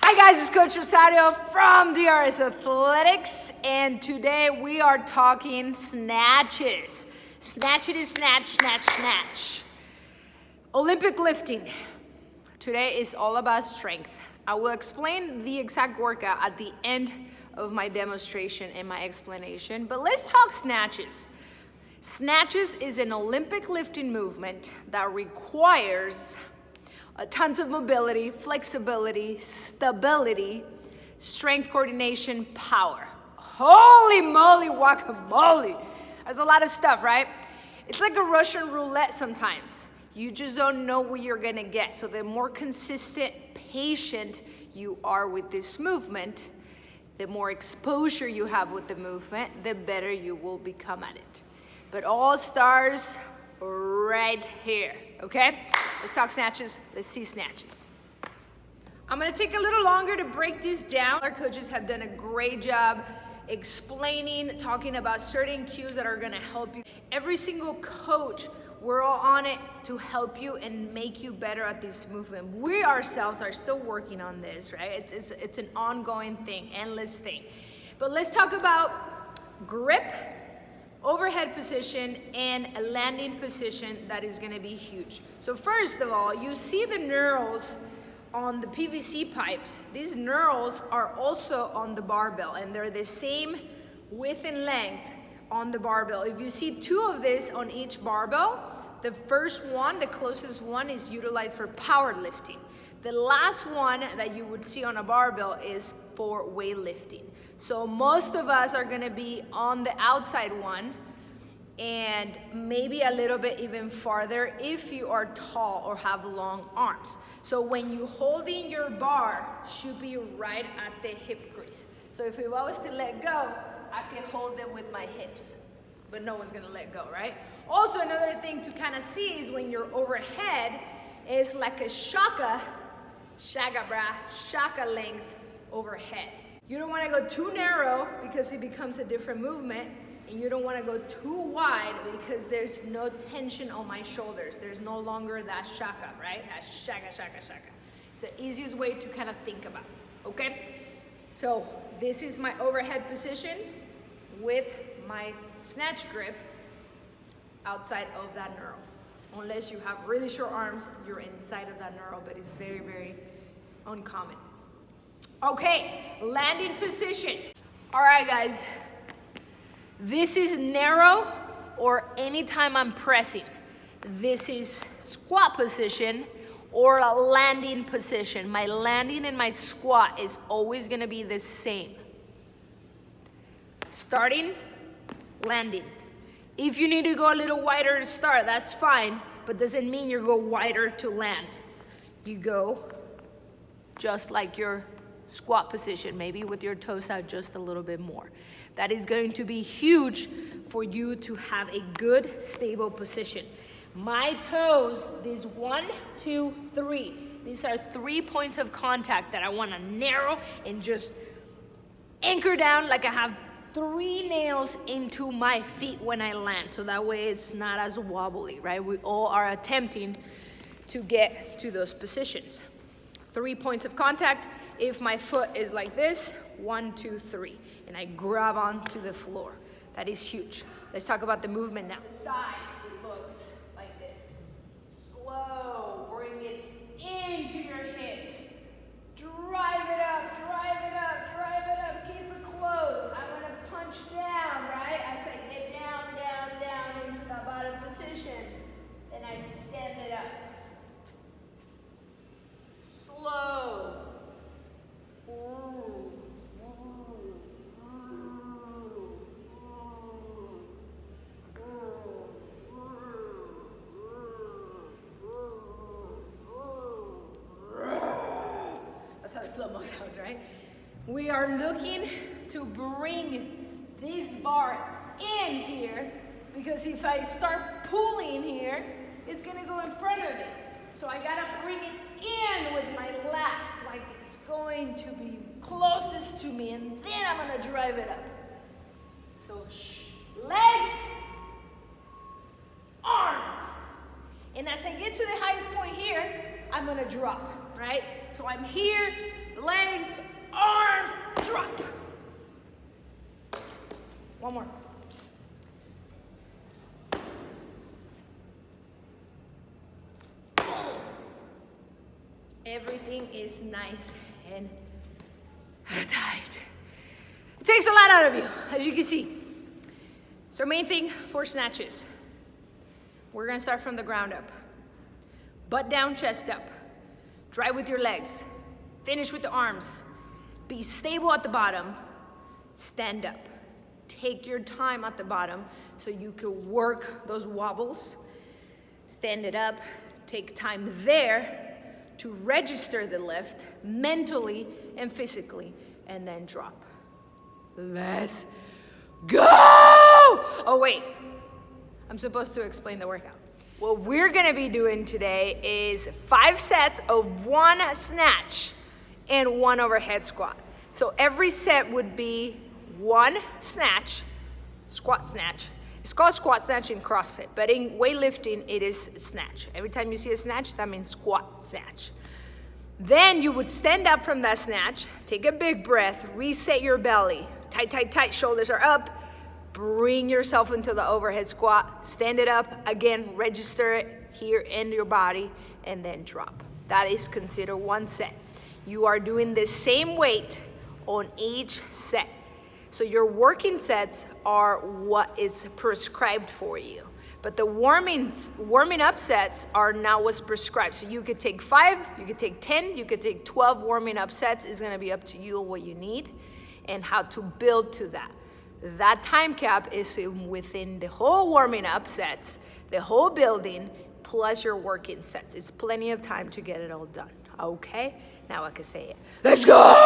Hi guys, it's Coach Rosario from DRS Athletics, and today we are talking snatches. Snatchity, snatch, snatch, snatch. Olympic lifting. Today is all about strength. I will explain the exact workout at the end of my demonstration and my explanation, but let's talk snatches. Snatches is an Olympic lifting movement that requires tons of mobility, flexibility, stability, strength, coordination, power. Holy moly, guacamole. There's a lot of stuff, right? It's like a Russian roulette sometimes. You just don't know what you're gonna get. So the more consistent, patient you are with this movement, the more exposure you have with the movement, the better you will become at it. But all starts right here, okay? Let's talk snatches, let's see snatches. I'm gonna take a little longer to break this down. Our coaches have done a great job explaining, talking about certain cues that are gonna help you. Every single coach, we're all on it to help you and make you better at this movement. We ourselves are still working on this, right? It's an ongoing thing, endless thing. But let's talk about grip, overhead position, and a landing position that is gonna be huge. So first of all, you see the knurls on the PVC pipes. These knurls are also on the barbell, and they're the same width and length on the barbell. If you see two of this on each barbell, the first one, the closest one, is utilized for powerlifting. The last one that you would see on a barbell is for weightlifting. So most of us are gonna be on the outside one and maybe a little bit even farther if you are tall or have long arms. So when you holding your bar should be right at the hip crease. So if I was to let go, I can hold them with my hips, but no one's gonna let go, right? Also, another thing to kind of see is when you're overhead is like a shaka length overhead. You don't want to go too narrow because it becomes a different movement, and you don't want to go too wide because there's no tension on my shoulders. There's no longer that shaka, right? That shaka. It's the easiest way to kind of think about, okay? So this is my overhead position with my snatch grip outside of that knurl. Unless you have really short arms, you're inside of that knurl, but it's very, very uncommon. Okay, landing position. All right, guys. This is narrow or anytime I'm pressing. This is squat position or a landing position. My landing and my squat is always gonna be the same. Starting, landing. If you need to go a little wider to start, that's fine, but doesn't mean you go wider to land. You go just like your squat position, maybe with your toes out just a little bit more. That is going to be huge for you to have a good, stable position. My toes, these 1, 2, 3, these are 3 points of contact that I wanna narrow and just anchor down like I have 3 nails into my feet when I land, so that way it's not as wobbly, right? We all are attempting to get to those positions. 3 points of contact. If my foot is like this, 1, 2, 3, and I grab onto the floor. That is huge. Let's talk about the movement now. The side, it looks like this. Slow, bring it into your hips. Drive it up, keep it close. I'm gonna punch down, right? As I get down into the bottom position. Then I stand it up. Slow. That's how the slow-mo sounds, right? We are looking to bring this bar in here because if I start pulling here, it's gonna go in front of me. So I gotta bring it in with my lats, like it's going to be closest to me, and then I'm gonna drive it up. So legs, arms. And as I get to the highest point here, I'm gonna drop. right? So I'm here, legs, arms, drop. One more. Everything is nice and tight. It takes a lot out of you, as you can see. So main thing for snatches, we're gonna start from the ground up. Butt down, chest up. Drive with your legs. Finish with the arms. Be stable at the bottom. Stand up. Take your time at the bottom so you can work those wobbles. Stand it up. Take time there to register the lift mentally and physically, and then drop. Let's go! Oh wait, I'm supposed to explain the workout. What we're gonna be doing today is 5 sets of 1 snatch and 1 overhead squat. So every set would be 1 snatch, squat snatch. It's called squat snatch in CrossFit, but in weightlifting, it is snatch. Every time you see a snatch, that means squat snatch. Then you would stand up from that snatch, take a big breath, reset your belly. Tight, tight, tight, shoulders are up. Bring yourself into the overhead squat. Stand it up, again, register it here in your body, and then drop. That is considered 1 set. You are doing the same weight on each set. So your working sets are what is prescribed for you. But the warming up sets are not what's prescribed. So you could take 5, you could take 10, you could take 12 warming up sets. It's gonna be up to you what you need and how to build to that. That time cap is within the whole warming up sets, the whole building, plus your working sets. It's plenty of time to get it all done, okay? Now I can say it. Let's go!